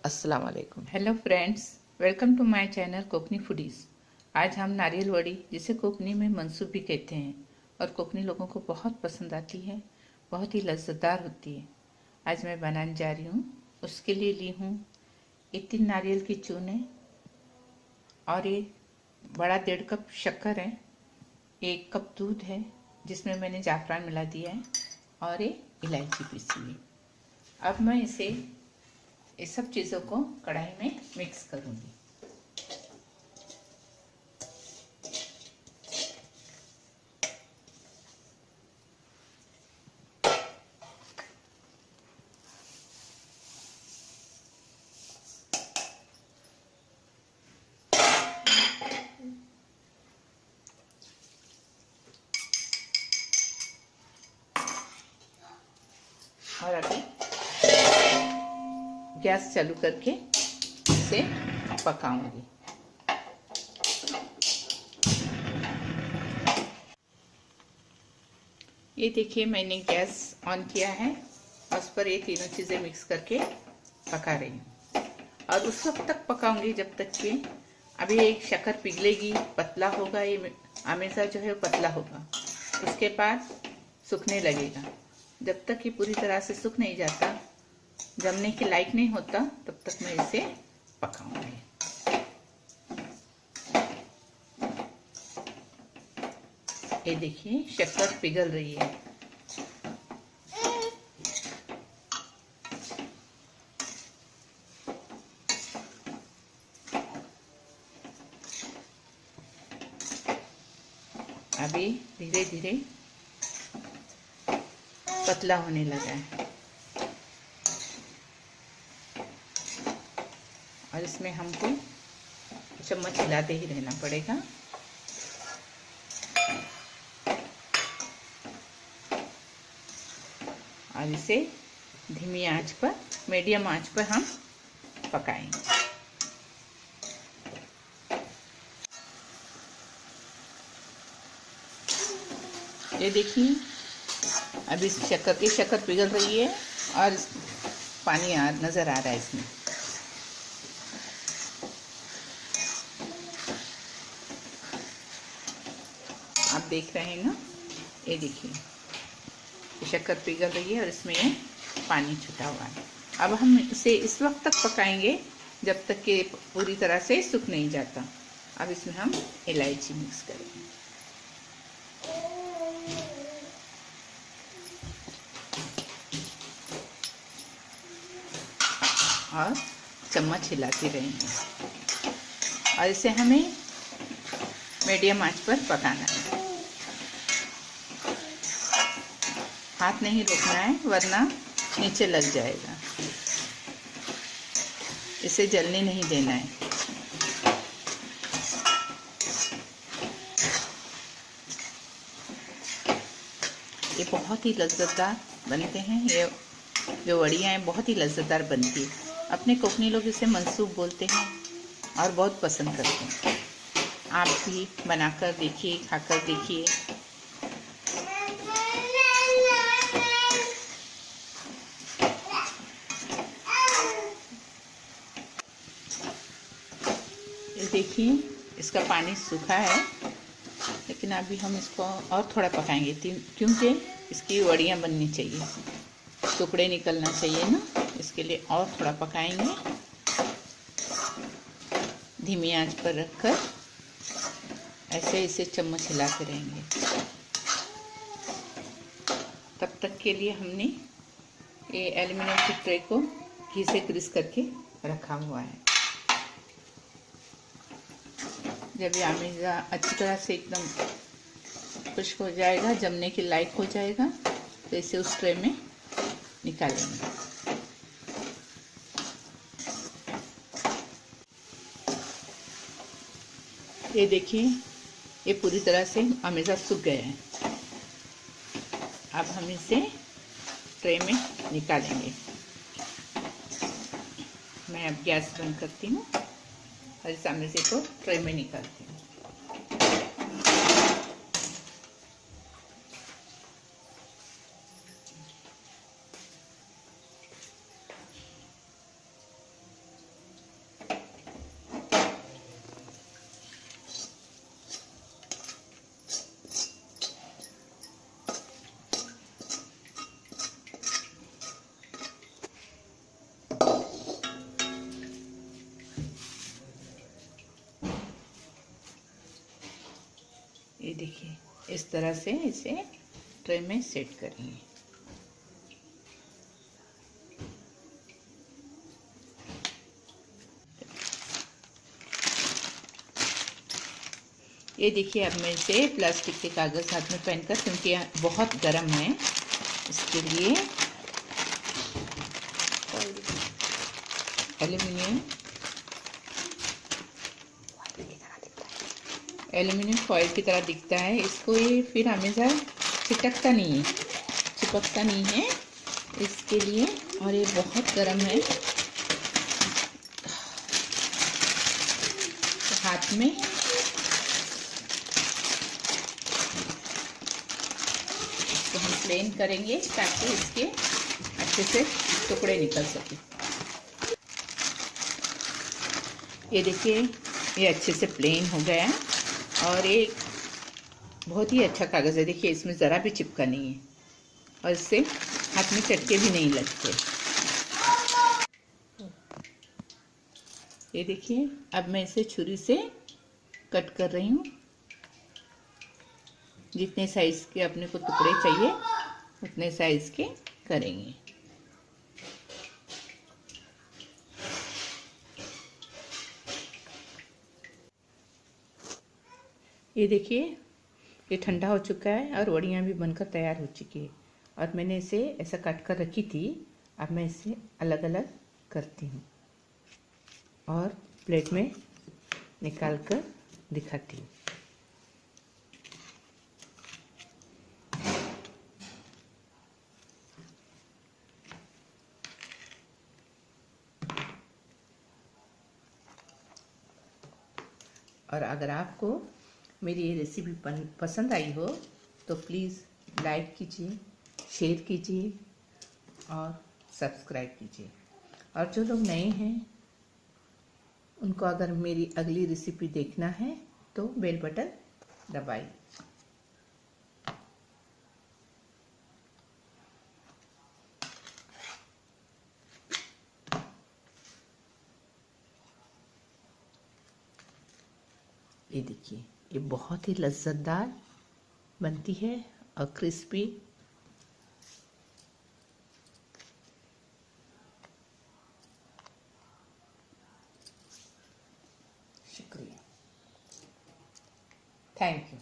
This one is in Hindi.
अस्सलाम वालेकुम। Hello friends, welcome to my channel Kokni foodies. आज हम नारियल वड़ी, जिसे कोकनी में मनसूब भी कहते हैं और कोकनी लोगों को बहुत पसंद आती है, बहुत ही लज्जतदार होती है, आज मैं बनाने जा रही हूँ। उसके लिए ली हूँ 3 नारियल की चूने और एक बड़ा 1.5 कप शक्कर है, 1 कप दूध है जिसमें मैंने जाफ़रान मिला दिया है और एक इलायची पीसी हुई। अब मैं इस सब चीज़ों को कढ़ाई में मिक्स करूँगी। और अभी गैस चालू करके इसे पकाऊंगी। ये देखिए, मैंने गैस ऑन किया है और उस पर ये तीनों चीज़ें मिक्स करके पका रही हूँ और उस वक्त तक पकाऊंगी जब तक कि अभी एक शक्कर पिघलेगी, पतला होगा, ये हमेशा जो है पतला होगा, उसके बाद सूखने लगेगा। जब तक ये पूरी तरह से सूख नहीं जाता, जमने के लायक नहीं होता, तब तक मैं इसे पकाऊंगी। ये देखिए, शक्कर पिघल रही है। अभी धीरे धीरे पतला होने लगा है और इसमें हमको चम्मच हिलाते ही रहना पड़ेगा। और इसे धीमी आंच पर, मीडियम आंच पर हम पकाएंगे। ये देखिए, अभी शक्कर पिघल रही है और पानी नज़र आ रहा है इसमें। आप देख रहे हैं ना, ये देखिए, शक्कर पिघल रही है और इसमें ये पानी छूटा हुआ है। अब हम इसे इस वक्त तक पकाएंगे जब तक कि पूरी तरह से सूख नहीं जाता। अब इसमें हम इलायची मिक्स करेंगे और चम्मच हिलाते रहेंगे और इसे हमें मीडियम आंच पर पकाना है। हाथ नहीं रोकना है वरना नीचे लग जाएगा। इसे जलने नहीं देना है। ये बहुत ही लज्जतदार बनते हैं। ये जो वड़ियाँ हैं बहुत ही लज्जतदार बनती है। अपने कोकनी लोग इसे मनसूब बोलते हैं और बहुत पसंद करते हैं। आप भी बनाकर देखिए, खाकर देखिए। ये देखिए, इसका पानी सूखा है, लेकिन अभी हम इसको और थोड़ा पकाएंगे क्योंकि इसकी वड़ियाँ बननी चाहिए, टुकड़े निकलना चाहिए ना, इसके लिए और थोड़ा पकाएंगे। धीमी आंच पर रखकर ऐसे इसे चम्मच हिलाते रहेंगे। तब तक के लिए हमने ये एल्युमिनियम की ट्रे को घी से ग्रीस करके रखा हुआ है। जब ये अमेज़ा अच्छी तरह से एकदम खुश्क हो जाएगा, जमने के लायक हो जाएगा, तो इसे उस ट्रे में निकालेंगे। ये देखिए, ये पूरी तरह से अमेज़ा सूख गया है। अब हम इसे ट्रे में निकालेंगे। मैं अब गैस बंद करती हूँ और इस अमेज़े को ट्रे में निकालती हूँ। देखिए, इस तरह से इसे ट्रे में सेट करेंगे। ये देखिए, अब मैं इसे प्लास्टिक के कागज़ हाथ में पहनकर, क्योंकि बहुत गर्म है, इसके लिए एल्युमिनियम फॉइल की तरह दिखता है। इसको ये फिर हमेशा चिपकता नहीं है इसके लिए। और ये बहुत गर्म है, हाथ में तो हम प्लेन करेंगे ताकि इसके अच्छे से टुकड़े निकल सके। ये देखिए, ये अच्छे से प्लेन हो गया और ये बहुत ही अच्छा कागज़ है। देखिए, इसमें ज़रा भी चिपका नहीं है और इससे हाथ में चटके भी नहीं लगते। ये देखिए, अब मैं इसे छुरी से कट कर रही हूँ। जितने साइज़ के अपने को टुकड़े चाहिए उतने साइज़ के करेंगे। ये देखिए, ये ठंडा हो चुका है और वड़ियाँ भी बनकर तैयार हो चुकी है। और मैंने इसे ऐसा काट कर रखी थी। अब मैं इसे अलग अलग करती हूँ और प्लेट में निकाल कर दिखाती हूँ। और अगर आपको मेरी ये रेसिपी पसंद आई हो तो प्लीज़ लाइक कीजिए, शेयर कीजिए और सब्सक्राइब कीजिए। और जो लोग नए हैं उनको अगर मेरी अगली रेसिपी देखना है तो बेल बटन दबाइए। ये देखिए, ये बहुत ही लज्जतदार बनती है और क्रिस्पी। शुक्रिया, थैंक यू।